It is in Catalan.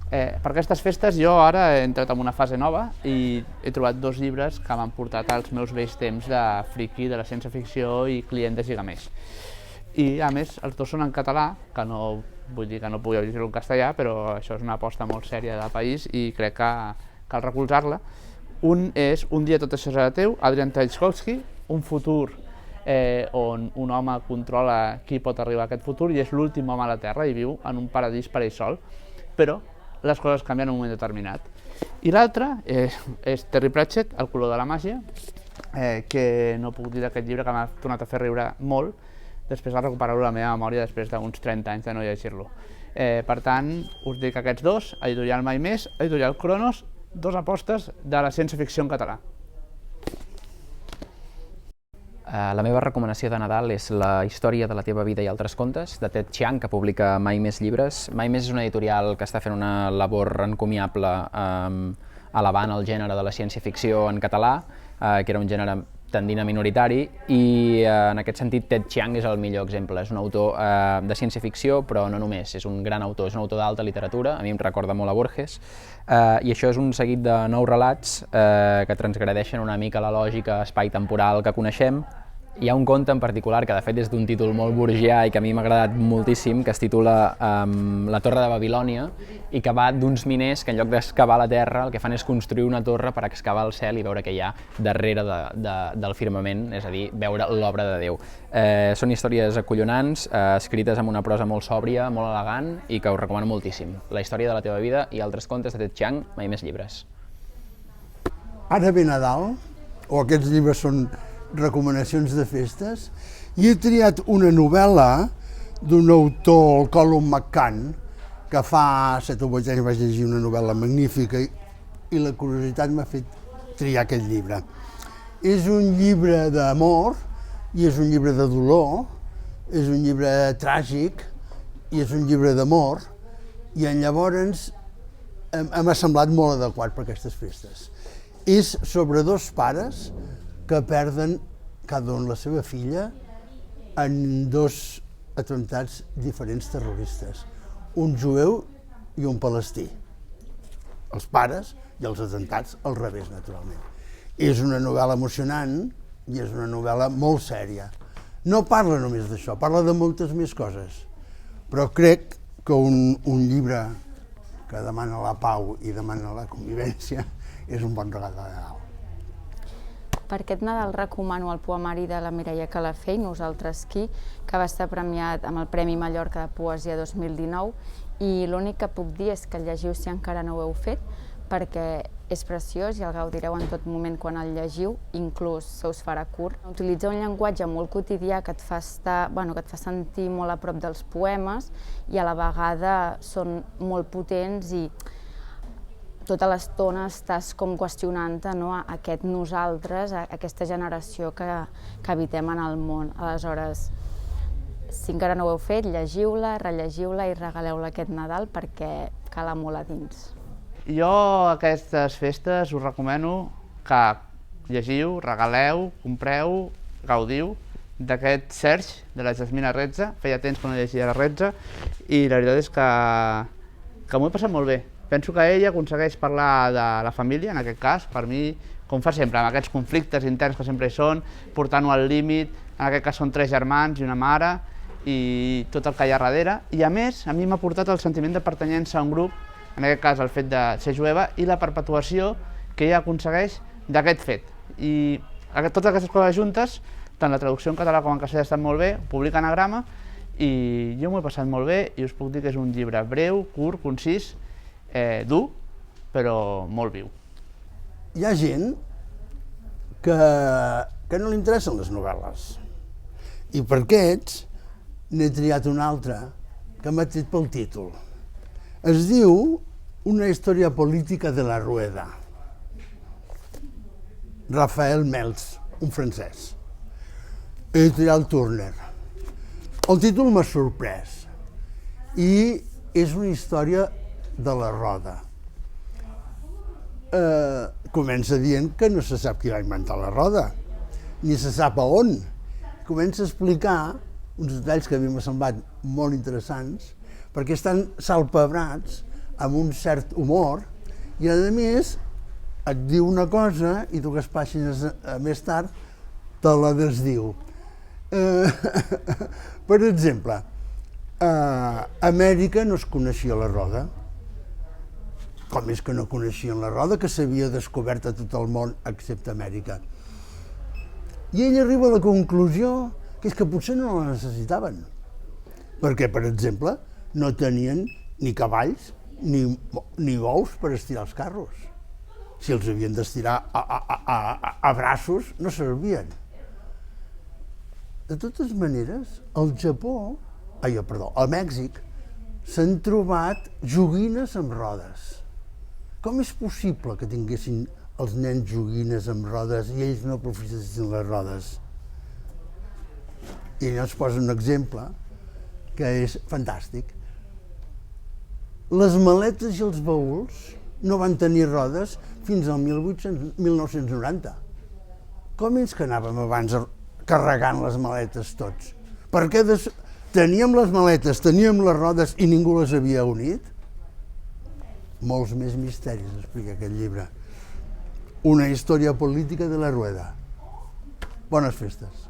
Per aquestes festes jo ara he entrat en una fase nova i he trobat 2 llibres que m'han portat als meus vells temps de friki, de la ciència-ficció i client de Gigamés. I a més, els 2 són en català, que no vull dir que no pugui llegir-lo en castellà, però això és una aposta molt sèria del país i crec que cal recolzar-la. Un és Un dia tot això serà teu, Adrian Tchaikovsky, un futur on un home controla qui pot arribar a aquest futur i és l'últim home a la Terra i viu en un paradís per ell sol, però les coses canvien en un moment determinat. I l'altre és Terry Pratchett, El color de la màgia, que no puc dir d'aquest llibre que m'ha tornat a fer riure molt, després de recuperar-lo la meva memòria després d'uns 30 anys de no llegir-lo. Per tant, us dic aquests 2, Editorial Mai Més, Editorial Cronos, 2 apostes de la ciència-ficció en català. La meva recomanació de Nadal és La història de la teva vida i altres contes, de Ted Chiang, que publica Mai Més llibres. Mai Més és una editorial que està fent una labor encomiable elevant el gènere de la ciència-ficció en català, que era un gènere tendint a minoritari, i en aquest sentit Ted Chiang és el millor exemple. És un autor de ciència-ficció, però no només, és un gran autor, és un autor d'alta literatura, a mi em recorda molt a Borges, i això és un seguit de 9 relats que transgredeixen una mica la lògica espai-temporal que coneixem. Hi ha un conte en particular que de fet és d'un títol molt burgià i que a mi m'ha agradat moltíssim, que es titula La torre de Babilònia, i que va d'uns miners que en lloc d'excavar la terra el que fan és construir una torre per excavar el cel i veure què hi ha darrere del firmament, és a dir, veure l'obra de Déu. Són històries acollonants, escrites amb una prosa molt sòbria, molt elegant i que us recomano moltíssim. La història de la teva vida i altres contes de Ted Chiang, Mai Més llibres. Ara ve Nadal, o aquests llibres són recomanacions de festes, i he triat una novel·la d'un autor, el Colum McCann, que fa 7 o 8 anys vaig llegir una novel·la magnífica i la curiositat m'ha fet triar aquest llibre. És un llibre d'amor i és un llibre de dolor, és un llibre tràgic i és un llibre d'amor, i llavors m'ha semblat molt adequat per aquestes festes. És sobre 2 pares que perden cada un la seva filla en 2 atemptats diferents terroristes, un jueu i un palestí. Els pares i els atemptats al revés, naturalment. És una novel·la emocionant i és una novel·la molt sèria. No parla només d'això, parla de moltes més coses, però crec que un llibre que demana la pau i demana la convivència és un bon regal de Nadal. Per aquest Nadal recomano el poemari de la Mireia Calafell, Nosaltres qui, que va estar premiat amb el Premi Mallorca de Poesia 2019, i l'únic que puc dir és que el llegiu si encara no ho heu fet, perquè és preciós i el gaudireu en tot moment quan el llegiu, inclús se us farà curt. Utilitza un llenguatge molt quotidià que et fa sentir molt a prop dels poemes i a la vegada són molt potents i tota l'estona estàs com qüestionant-te aquest nosaltres, aquesta generació que habitem en el món. Aleshores, si encara no ho heu fet, llegiu-la, rellegiu-la i regaleu-la aquest Nadal perquè cala molt a dins. Jo aquestes festes us recomano que llegiu, regaleu, compreu, gaudiu d'aquest Serge de la Jasmina Retze. Feia temps que no llegia la Retze i la veritat és que m'ho he passat molt bé. Penso que ella aconsegueix parlar de la família, en aquest cas, per mi, com fa sempre, amb aquests conflictes interns que sempre hi són, portant-ho al límit, en aquest cas són 3 germans i una mare, i tot el que hi ha darrere. I a més, a mi m'ha portat el sentiment de pertanyença a un grup, en aquest cas el fet de ser jueva, i la perpetuació que ella aconsegueix d'aquest fet. I totes aquestes coses juntes, tant la traducció en català com en castellà estan molt bé, ho publica Anagrama, i jo m'ho he passat molt bé i us puc dir que és un llibre breu, curt, concís, dur, però molt viu. Hi ha gent que no li interessen les novel·les i per aquests n'he triat una altra que m'ha tret pel títol. Es diu Una història política de la Rueda. Rafael Mels, un francès. Editorial Turner. El títol m'ha sorprès i és una història de la roda. Comença dient que no se sap qui va inventar la roda, ni se sap a on. Comença a explicar uns detalls que a mi m'han semblat molt interessants, perquè estan salpebrats amb un cert humor, i a més et diu una cosa i 2 pàgines més tard te la desdiu. Per exemple, a Amèrica no es coneixia la roda. Com és que no coneixien la roda, que s'havia descobert a tot el món excepte Amèrica? I ell arriba a la conclusió que és que potser no la necessitaven. Perquè, per exemple, no tenien ni cavalls ni bous per estirar els carros. Si els havien d'estirar a braços, no servien. De totes maneres, a Mèxic s'han trobat joguines amb rodes. Com és possible que tinguessin els nens joguines amb rodes i ells no aprofitessin les rodes? I ell ens posa un exemple que és fantàstic. Les maletes i els baúls no van tenir rodes fins al 1990. Com és que anàvem abans carregant les maletes tots? Perquè teníem les maletes, teníem les rodes i ningú les havia unit? Molts més misteris explica aquest llibre. Una història política de la rueda. Bones festes.